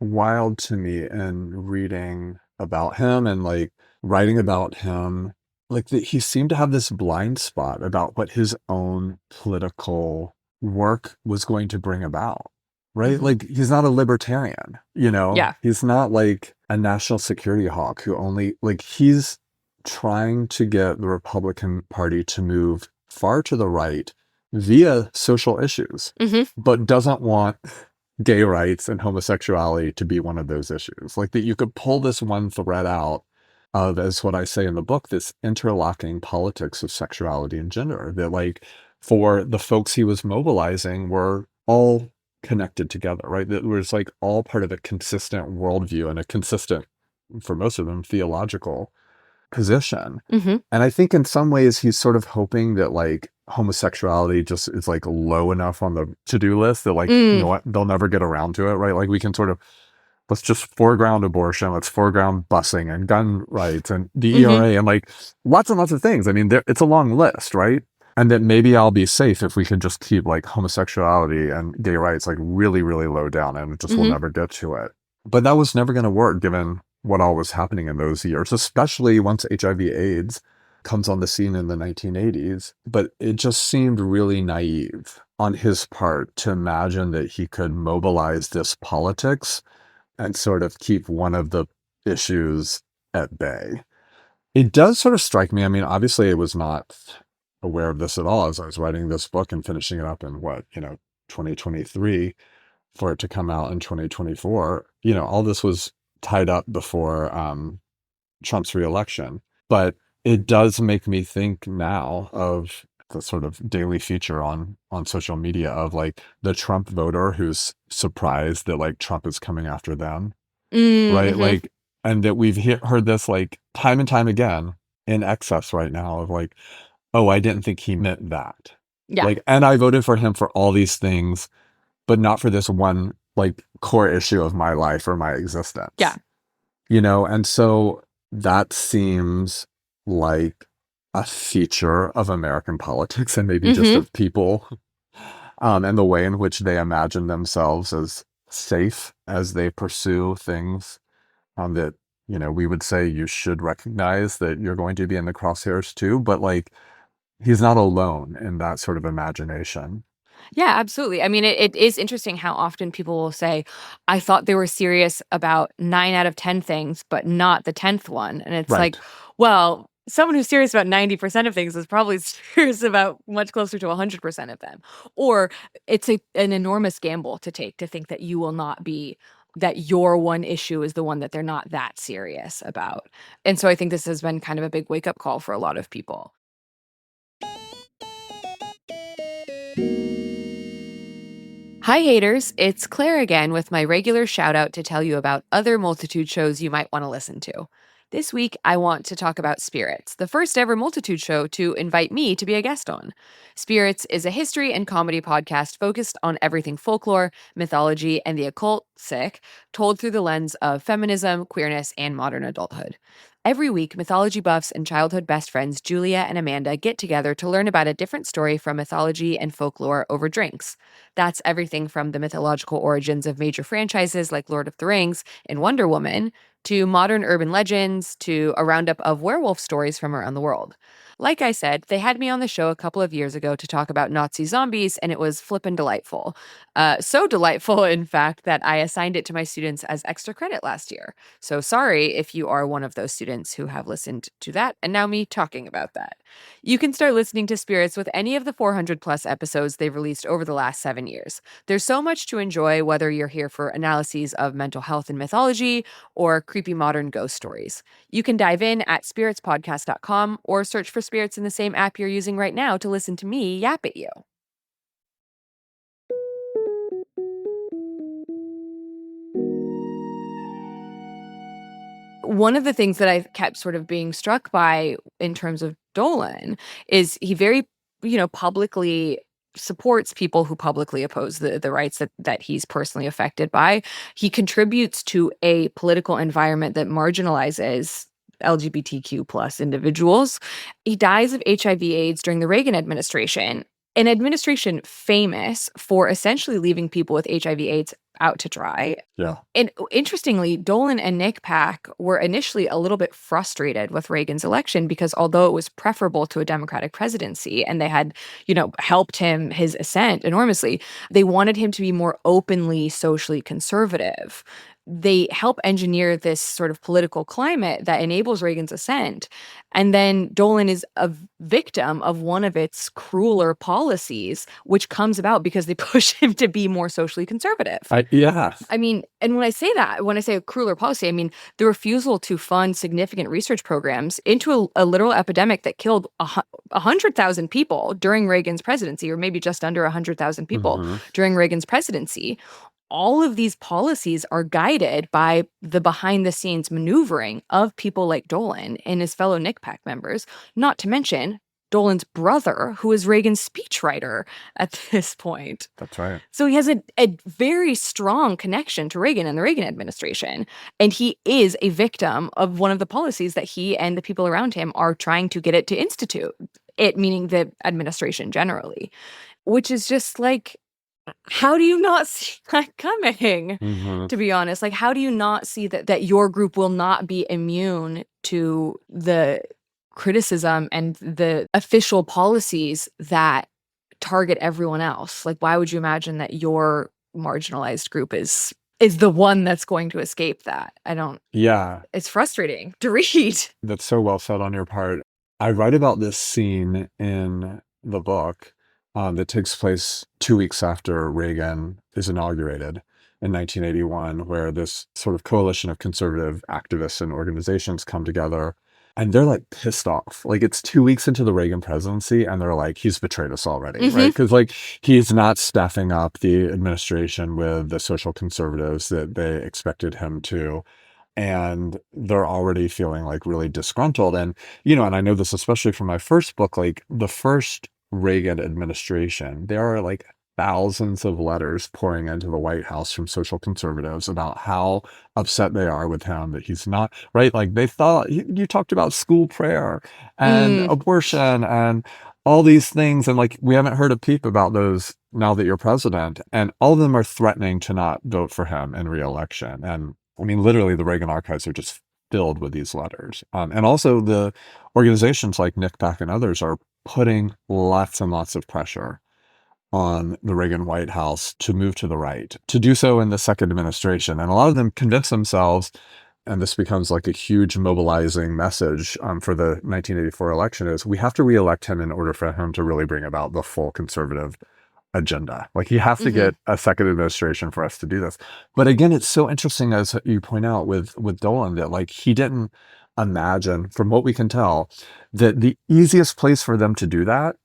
wild to me in reading about him and like writing about him, like that he seemed to have this blind spot about what his own political work was going to bring about. Right? Hmm. Like he's not a libertarian, Yeah. he's not like a national security hawk who only like he's trying to get the Republican Party to move far to the right via social issues, Hmm. but doesn't want gay rights and homosexuality to be one of those issues. Like that you could pull this one thread out of, as what I say in the book, this interlocking politics of sexuality and gender that like for the folks he was mobilizing were all connected together, right? That was like all part of a consistent worldview and a consistent, for most of them, theological position. Hmm. And I think in some ways he's sort of hoping that like homosexuality just is like low enough on the to-do list that like, Mm. what, they'll never get around to it, right? Like we can sort of, let's just foreground abortion, let's foreground busing and gun rights and the Hmm. ERA and like lots and lots of things. I mean, it's a long list, right? And that maybe I'll be safe if we can just keep like homosexuality and gay rights like really, really low down and it just will Hmm. never get to it. But that was never going to work given what all was happening in those years, especially once HIV/AIDS comes on the scene in the 1980s. But it just seemed really naive on his part to imagine that he could mobilize this politics and sort of keep one of the issues at bay. It does sort of strike me. I mean, obviously, I was not aware of this at all as I was writing this book and finishing it up in 2023 for it to come out in 2024. All this was tied up before Trump's reelection. But it does make me think now of the sort of daily feature on social media of like the Trump voter who's surprised that like Trump is coming after them, right? Mm-hmm. Like, and that we've heard this like time and time again in excess right now of like, oh, I didn't think he meant that. Yeah. Like, and I voted for him for all these things, but not for this one like core issue of my life or my Yeah. existence. And so that seems like a feature of American politics and maybe just Hmm. of people, and the way in which they imagine themselves as safe as they pursue things, that, we would say you should recognize that you're going to be in the crosshairs too, but like he's not alone in that sort of imagination. Yeah, absolutely. I mean, it is interesting how often people will say, I thought they were serious about 9 out of 10 things, but not the 10th one. And it's like, Right. well, someone who's serious about 90% of things is probably serious about much closer to 100% of them. Or it's an enormous gamble to take to think that you will not be, that your one issue is the one that they're not that serious about. And so I think this has been kind of a big wake up call for a lot of people. Hi, haters. It's Claire again with my regular shout out to tell you about other multitude shows you might want to listen to. This week, I want to talk about Spirits, the first ever multitude show to invite me to be a guest on. Spirits is a history and comedy podcast focused on everything folklore, mythology, and the occult, sick, told through the lens of feminism, queerness, and modern adulthood. Every week, mythology buffs and childhood best friends Julia and Amanda get together to learn about a different story from mythology and folklore over drinks. That's everything from the mythological origins of major franchises like Lord of the Rings and Wonder Woman, to modern urban legends, to a roundup of werewolf stories from around the world. Like I said, they had me on the show a couple of years ago to talk about Nazi zombies, and it was flippin' delightful. So delightful, in fact, that I assigned it to my students as extra credit last year. So sorry if you are one of those students who have listened to that and now me talking about that. You can start listening to Spirits with any of the 400 plus episodes they've released over the last 7 years. There's so much to enjoy, whether you're here for analyses of mental health and mythology or creepy modern ghost stories. You can dive in at spiritspodcast.com or search for Spirits in the same app you're using right now to listen to me yap at you. One of the things that I kept sort of being struck by in terms of Dolan is he very, publicly supports people who publicly oppose the rights that he's personally affected by. He contributes to a political environment that marginalizes LGBTQ plus individuals. He dies of HIV/AIDS during the Reagan administration, an administration famous for essentially leaving people with HIV/AIDS out to dry. Yeah. And interestingly, Dolan and Nick Pack were initially a little bit frustrated with Reagan's election because although it was preferable to a Democratic presidency and they had, helped him his ascent enormously, they wanted him to be more openly socially conservative. They help engineer this sort of political climate that enables Reagan's ascent. And then Dolan is a victim of one of its crueler policies, which comes about because they push him to be more socially conservative. Yeah. I mean, and when I say that, when I say a crueler policy, I mean the refusal to fund significant research programs into a literal epidemic that killed 100,000 people during Reagan's presidency, or maybe just under 100,000 people Mm-hmm. during Reagan's presidency. All of these policies are guided by the behind the scenes maneuvering of people like Dolan and his fellow Nick Pack members, not to mention Dolan's brother, who is Reagan's speechwriter at this point. That's right. So he has a very strong connection to Reagan and the Reagan administration. And he is a victim of one of the policies that he and the people around him are trying to get it to institute, it meaning the administration generally, which is just like, how do you not see that coming? Mm-hmm. To be honest, like, how do you not see that your group will not be immune to the criticism and the official policies that target everyone else? Like, why would you imagine that your marginalized group is the one that's going to escape that? Yeah. It's frustrating to read. That's so well said on your part. I write about this scene in the book that takes place 2 weeks after Reagan is inaugurated in 1981, where this sort of coalition of conservative activists and organizations come together. And they're like pissed off. Like it's 2 weeks into the Reagan presidency, and they're like, he's betrayed us already, right? Because like he's not staffing up the administration with the social conservatives that they expected him to. And they're already feeling like really disgruntled. And, and I know this especially from my first book, like the first Reagan administration, there are like thousands of letters pouring into the White House from social conservatives about how upset they are with him, that he's not, right? Like they thought you talked about school prayer and abortion and all these things. And like, we haven't heard a peep about those now that you're president. And all of them are threatening to not vote for him in re-election. And I mean, literally, the Reagan archives are just filled with these letters. And also the organizations like Nick Pack and others are putting lots and lots of pressure on the Reagan White House to move to the right, to do so in the second administration. And a lot of them convince themselves, and this becomes like a huge mobilizing message for the 1984 election, is we have to reelect him in order for him to really bring about the full conservative agenda. Like he has to Hmm. get a second administration for us to do this. But again, it's so interesting, as you point out with Dolan, that like he didn't imagine, from what we can tell, that the easiest place for them to do that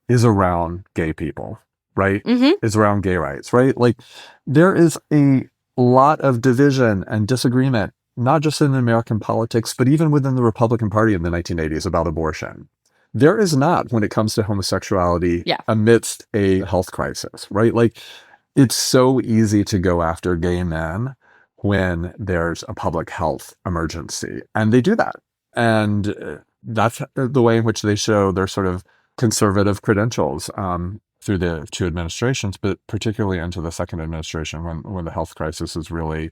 is around gay people, right? Hmm. Is around gay rights, right? Like there is a lot of division and disagreement, not just in American politics, but even within the Republican Party in the 1980s about abortion. There is not when it comes to homosexuality Yeah. amidst a health crisis, right? Like it's so easy to go after gay men when there's a public health emergency, and they do that. And that's the way in which they show their sort of conservative credentials through the two administrations, but particularly into the second administration when the health crisis is really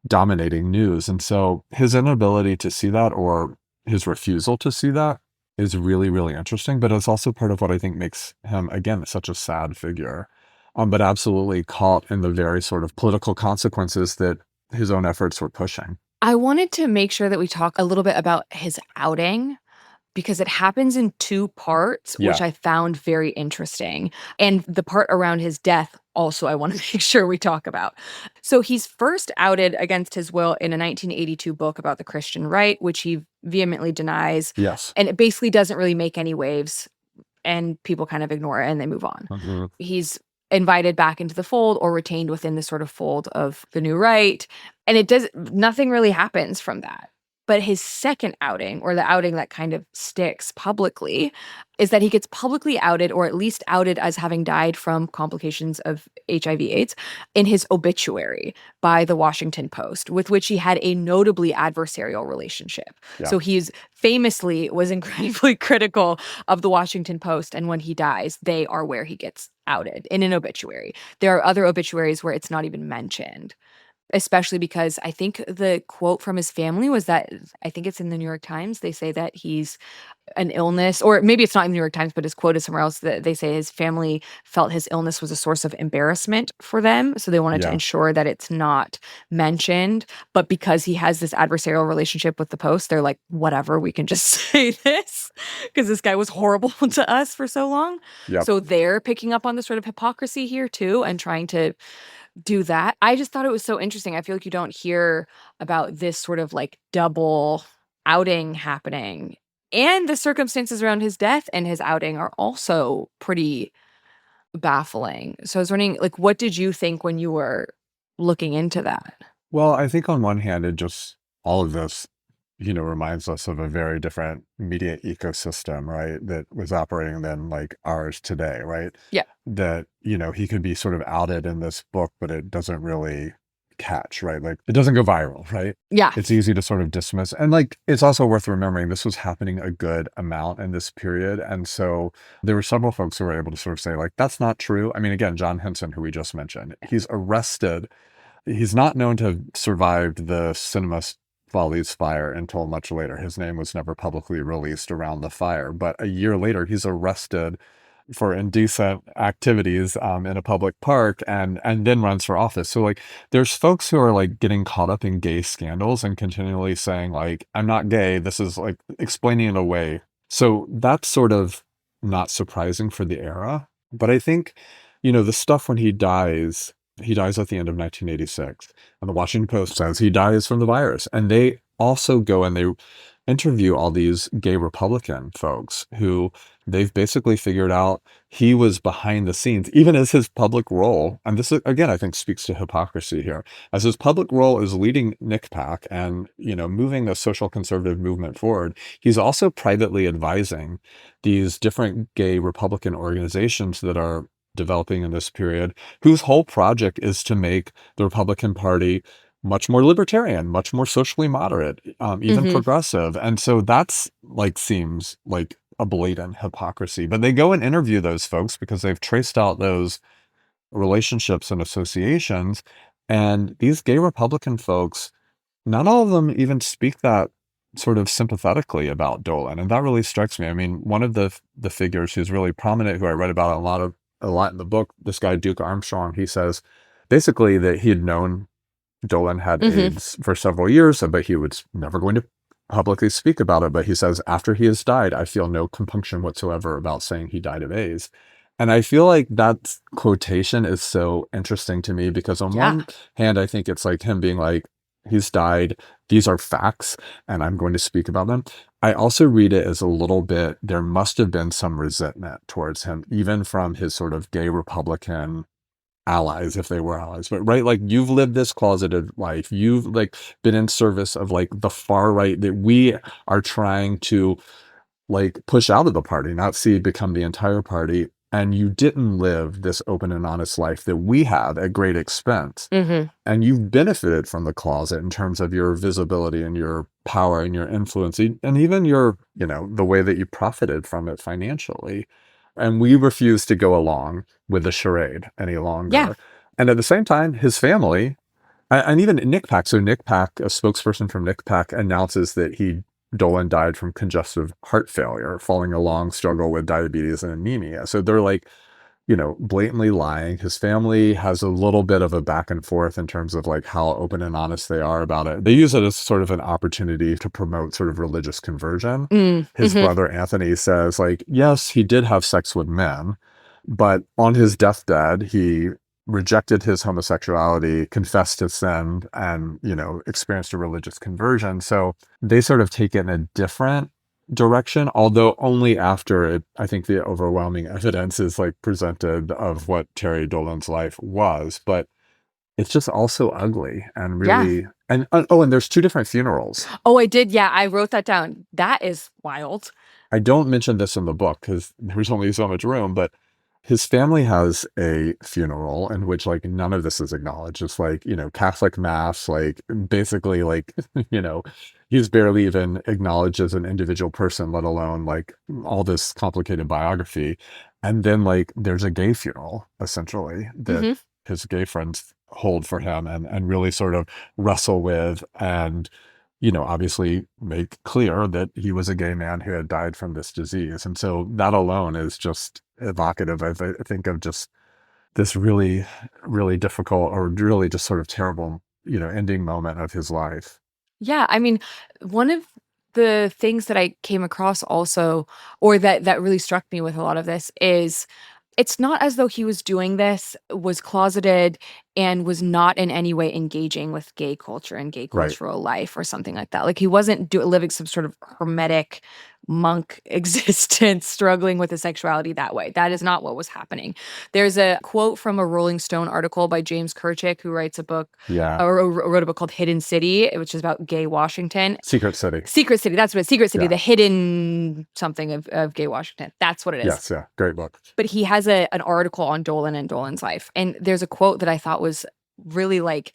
dominating news. And so his inability to see that, or his refusal to see that, is really, really interesting. But it's also part of what I think makes him, again, such a sad figure. But absolutely caught in the very sort of political consequences that his own efforts were pushing. I wanted to make sure that we talk a little bit about his outing because it happens in two parts, which Yeah. I found very interesting. And the part around his death also I want to make sure we talk about. So he's first outed against his will in a 1982 book about the Christian right, which he vehemently denies. Yes. And it basically doesn't really make any waves, and people kind of ignore it and they move on. Mhm. He's invited back into the fold or retained within the sort of fold of the new right. And it does nothing really happens from that. But his second outing, or the outing that kind of sticks publicly, is that he gets publicly outed, or at least outed as having died from complications of HIV/AIDS, in his obituary by the Washington Post, with which he had a notably adversarial relationship. Yeah. So he's famously was incredibly critical of the Washington Post, and when he dies, they are where he gets outed in an obituary. There are other obituaries where it's not even mentioned, especially because I think the quote from his family was that, I think it's in the New York Times, they say that he's an illness, or maybe it's not in the New York Times, but his quote is somewhere else, that they say his family felt his illness was a source of embarrassment for them. So they wanted to Yeah. ensure that it's not mentioned. But because he has this adversarial relationship with the Post, they're like, whatever, we can just say this because this guy was horrible to us for so long. Yep. So they're picking up on the sort of hypocrisy here too and trying to do that. I just thought it was so interesting. I feel like you don't hear about this sort of like double outing happening. And the circumstances around his death and his outing are also pretty baffling. So I was wondering, like, what did you think when you were looking into that? Well, I think on one hand, it just, all of this, reminds us of a very different media ecosystem, right? That was operating than like ours today, right? Yeah. That, he could be sort of outed in this book, but it doesn't really catch, right? Like it doesn't go viral, right? Yeah. It's easy to sort of dismiss. And like, it's also worth remembering this was happening a good amount in this period. And so there were several folks who were able to sort of say, like, that's not true. I mean, again, John Henson, who we just mentioned, he's arrested. He's not known to have survived the Cinema Follies fire until much later. His name was never publicly released around the fire. But a year later, he's arrested for indecent activities in a public park, and then runs for office. So like there's folks who are like getting caught up in gay scandals and continually saying like, I'm not gay. This is like explaining it away. So that's sort of not surprising for the era. But I think, the stuff when he dies at the end of 1986. And the Washington Post says he dies from the virus. And they also go and they interview all these gay Republican folks who they've basically figured out he was behind the scenes, even as his public role. And this, again, I think speaks to hypocrisy here. As his public role is leading NICPAC and, moving the social conservative movement forward, he's also privately advising these different gay Republican organizations that are developing in this period, whose whole project is to make the Republican Party much more libertarian, much more socially moderate, even Hmm. progressive. And so that's like seems like a blatant hypocrisy. But they go and interview those folks because they've traced out those relationships and associations. And these gay Republican folks, not all of them even speak that sort of sympathetically about Dolan. And that really strikes me. I mean, one of the figures who's really prominent, who I read about a lot of a lot in the book, this guy, Duke Armstrong, he says basically that he had known Dolan had Hmm. AIDS for several years, but he was never going to publicly speak about it. But he says, after he has died, I feel no compunction whatsoever about saying he died of AIDS. And I feel like that quotation is so interesting to me because, on Yeah. one hand, I think it's like him being like, he's died. These are facts, and I'm going to speak about them. I also read it as a little bit, there must have been some resentment towards him, even from his sort of gay Republican allies, if they were allies. But right, like, you've lived this closeted life, you've like been in service of like the far right that we are trying to like push out of the party, not see become the entire party, and you didn't live this open and honest life that we have at great expense, Hmm. and you've benefited from the closet in terms of your visibility and your power and your influence, and even your, the way that you profited from it financially. And we refuse to go along with the charade any Yeah. longer. And at the same time, his family, and even Nick Pack, so Nick Pack, a spokesperson from Nick Pack, announces that Dolan died from congestive heart failure, following a long struggle with diabetes and anemia. So they're like, blatantly lying. His family has a little bit of a back and forth in terms of like how open and honest they are about it. They use it as sort of an opportunity to promote sort of religious conversion. His Mm-hmm. brother Anthony says, like, yes, he did have sex with men, but on his deathbed, he rejected his homosexuality, confessed his sin, and, experienced a religious conversion. So they sort of take it in a different direction, although only after it, I think the overwhelming evidence is like presented of what Terry Dolan's life was. But it's just also ugly and Yeah. really, and oh, and there's two different funerals. Oh, I did. Yeah, I wrote that down. That is wild. I don't mention this in the book because there's only so much room, but his family has a funeral in which like none of this is acknowledged. It's like, Catholic mass, like basically like, you know, he's barely even acknowledged as an individual person, let alone like all this complicated biography. And then like there's a gay funeral essentially that Hmm. his gay friends hold for him and really sort of wrestle with, and obviously make clear that he was a gay man who had died from this disease. And so that alone is just evocative, I think, of just this really, really difficult, or really just sort of terrible, ending moment of his life. Yeah, I mean, one of the things that I came across also, or that really struck me with a lot of this, is it's not as though he was doing this, was closeted, and was not in any way engaging with gay culture and gay Right. cultural life or something like that. Like he wasn't living some sort of hermetic monk existence, struggling with his sexuality that way. That is not what was happening. There's a quote from a Rolling Stone article by James Kerchick, who writes a book, Yeah. or wrote a book called Hidden City, which is about gay Washington. Secret City. Secret City, that's what it is. Secret City, Yeah. the hidden something of gay Washington. That's what it is. Yes. Yeah. Great book. But he has an article on Dolan and Dolan's life. And there's a quote that I thought was really like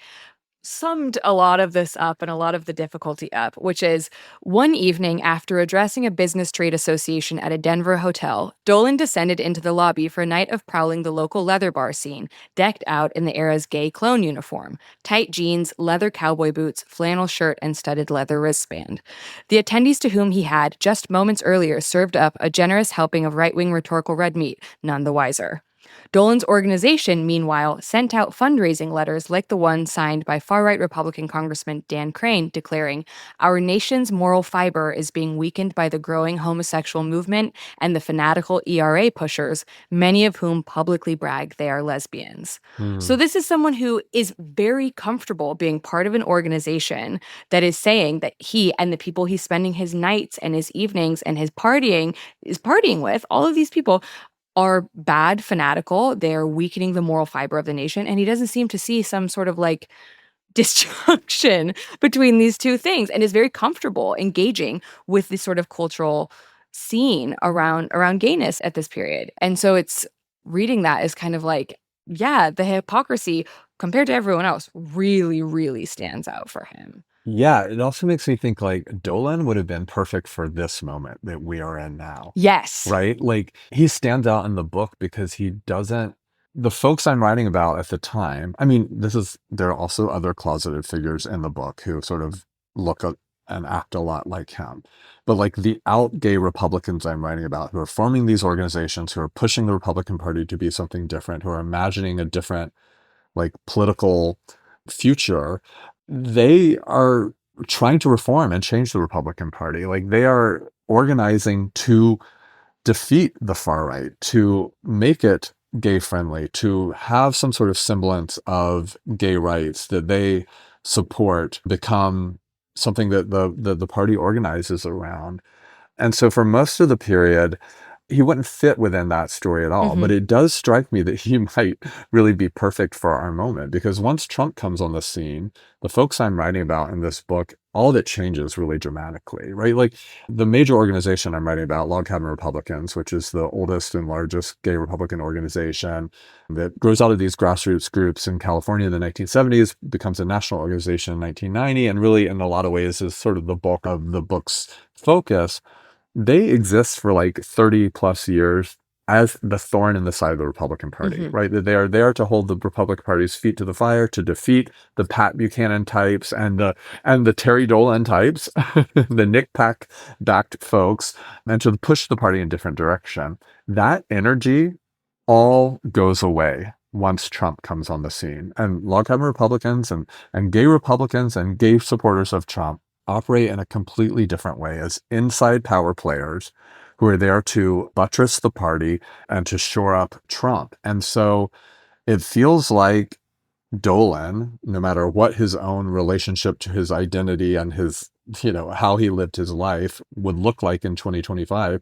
summed a lot of this up and a lot of the difficulty up, which is one evening after addressing a business trade association at a Denver hotel, Dolan descended into the lobby for a night of prowling the local leather bar scene, decked out in the era's gay clone uniform, tight jeans, leather cowboy boots, flannel shirt, and studded leather wristband. The attendees to whom he had, just moments earlier, served up a generous helping of right-wing rhetorical red meat, none the wiser. Dolan's organization, meanwhile, sent out fundraising letters like the one signed by far-right Republican Congressman Dan Crane declaring, "Our nation's moral fiber is being weakened by the growing homosexual movement and the fanatical ERA pushers, many of whom publicly brag they are lesbians." So Hmm. this is someone who is very comfortable being part of an organization that is saying that he and the people he's spending his nights and his evenings and his partying is partying with, all of these people are bad, fanatical. They're weakening the moral fiber of the nation. And he doesn't seem to see some sort of like disjunction between these two things and is very comfortable engaging with this sort of cultural scene around gayness at this period. And so it's reading that is kind of like, yeah, the hypocrisy compared to everyone else really, really stands out for him. Yeah. It also makes me think like Dolan would have been perfect for this moment that we are in now. Yes. Right? Like he stands out in the book because he doesn't, the folks I'm writing about at the time, I mean, there are also other closeted figures in the book who sort of look and act a lot like him. But like the out gay Republicans I'm writing about, who are forming these organizations, who are pushing the Republican Party to be something different, who are imagining a different like political future, they are trying to reform and change the Republican Party. Like they are organizing to defeat the far right, to make it gay friendly, to have some sort of semblance of gay rights that they support become something that the party organizes around. And so for most of the period, he wouldn't fit within that story at all. But Hmm. it does strike me that he might really be perfect for our moment, because once Trump comes on the scene, the folks I'm writing about in this book, all of it changes really dramatically, right? Like the major organization I'm writing about, Log Cabin Republicans, which is the oldest and largest gay Republican organization that grows out of these grassroots groups in California in the 1970s, becomes a national organization in 1990, and really in a lot of ways is sort of the bulk of the book's focus. They exist for like 30 plus years as the thorn in the side of the Republican Party, Hmm. right? That they are there to hold the Republican Party's feet to the fire, to defeat the Pat Buchanan types and the Terry Dolan types, the Nick Pack backed folks, and to push the party in a different direction. That energy all goes away once Trump comes on the scene. And log cabin Republicans and gay Republicans and gay supporters of Trump operate in a completely different way as inside power players who are there to buttress the party and to shore up Trump. And so it feels like Dolan, no matter what his own relationship to his identity and his, how he lived his life would look like in 2025,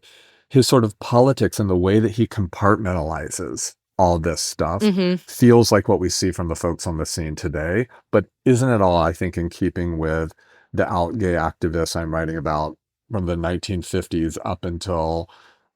his sort of politics and the way that he compartmentalizes all this stuff Hmm. feels like what we see from the folks on the scene today, but isn't at all, I think, in keeping with the out gay activists I'm writing about from the 1950s up until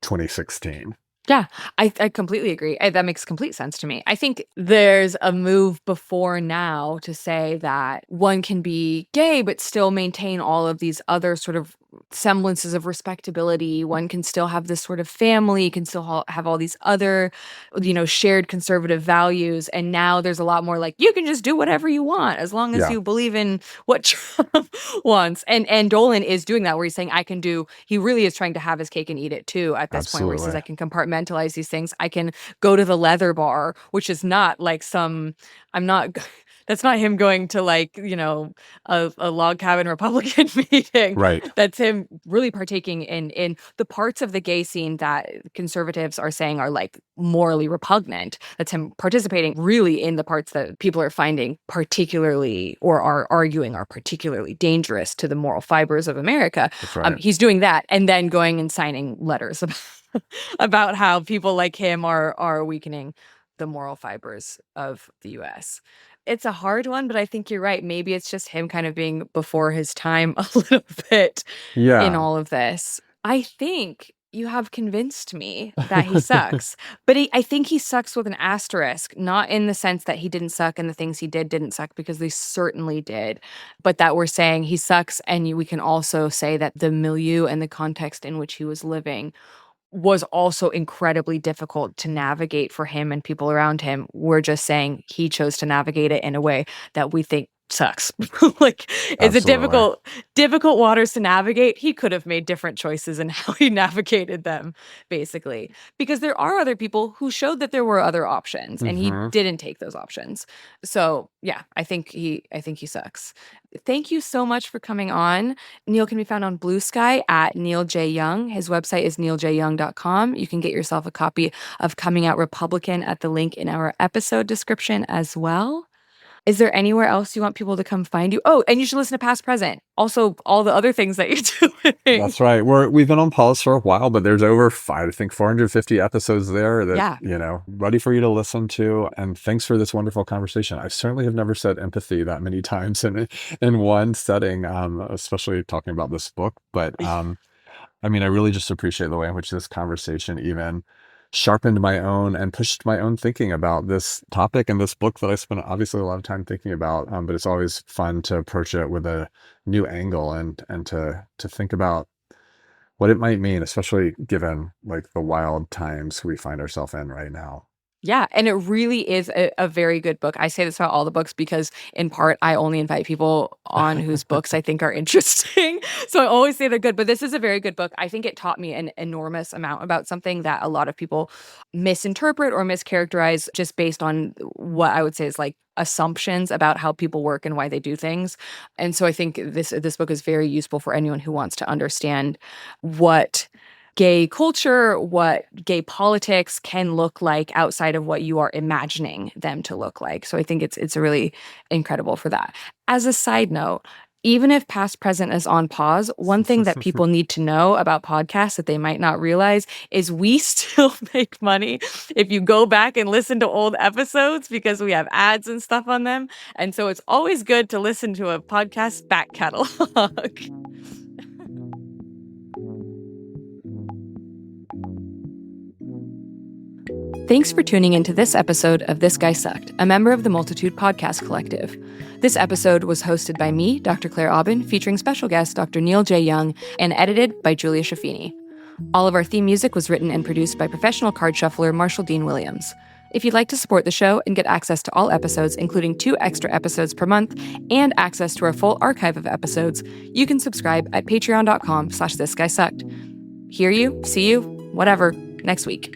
2016. Yeah, I completely agree. That makes complete sense to me. I think there's a move before now to say that one can be gay but still maintain all of these other sort of semblances of respectability. One can still have this sort of family, can still have all these other, shared conservative values. And now there's a lot more like you can just do whatever you want as long as Yeah, you believe in what Trump wants. And Dolan is doing that where he's saying I can do. He really is trying to have his cake and eat it too at this point where he says absolutely. I can compartmentalize these things. I can go to the leather bar, which is not like some. I'm not. That's not him going to like a log cabin Republican meeting. Right. That's him really partaking in the parts of the gay scene that conservatives are saying are like morally repugnant. That's him participating really in the parts that people are finding particularly or are arguing are particularly dangerous to the moral fibers of America. That's right. He's doing that and then going and signing letters about how people like him are weakening the moral fibers of the US. It's a hard one, but I think you're right. Maybe it's just him kind of being before his time a little bit in Yeah. all of this. I think you have convinced me that he sucks, but I think he sucks with an asterisk, not in the sense that he didn't suck and the things he didn't suck, because they certainly did, but that we're saying he sucks. And we can also say that the milieu and the context in which he was living was also incredibly difficult to navigate for him and people around him. We're just saying he chose to navigate it in a way that we think sucks. Like it's a Absolutely. difficult waters to navigate. He could have made different choices in how he navigated them, basically. Because there are other people who showed that there were other options and he Hmm. didn't take those options. So yeah, I think he sucks. Thank you so much for coming on. Neil can be found on Blue Sky at Neil J. Young. His website is neiljyoung.com. You can get yourself a copy of Coming Out Republican at the link in our episode description as well. Is there anywhere else you want people to come find you? Oh, and you should listen to Past Present. Also, all the other things that you're doing. That's right. We've been on pause for a while, but there's over I think 450 episodes there that, Yeah. ready for you to listen to. And thanks for this wonderful conversation. I certainly have never said empathy that many times in one setting, especially talking about this book. But I mean, I really just appreciate the way in which this conversation even sharpened my own and pushed my own thinking about this topic and this book that I spent obviously a lot of time thinking about. But it's always fun to approach it with a new angle and to think about what it might mean, especially given like the wild times we find ourselves in right now. Yeah, and it really is a very good book. I say this about all the books because, in part, I only invite people on whose books I think are interesting. So I always say they're good, but this is a very good book. I think it taught me an enormous amount about something that a lot of people misinterpret or mischaracterize just based on what I would say is like assumptions about how people work and why they do things. And so I think this book is very useful for anyone who wants to understand what gay culture, what gay politics can look like outside of what you are imagining them to look like. So I think it's really incredible for that. As a side note, even if past present is on pause, one thing that people need to know about podcasts that they might not realize is we still make money if you go back and listen to old episodes because we have ads and stuff on them. And so it's always good to listen to a podcast back catalog. Thanks for tuning into this episode of This Guy Sucked, a member of the Multitude Podcast Collective. This episode was hosted by me, Dr. Claire Aubin, featuring special guest Dr. Neil J. Young, and edited by Julia Shaffini. All of our theme music was written and produced by professional card shuffler Marshall Dean Williams. If you'd like to support the show and get access to all episodes, including 2 extra episodes per month, and access to our full archive of episodes, you can subscribe at patreon.com/thisguysucked. Hear you, see you, whatever, next week.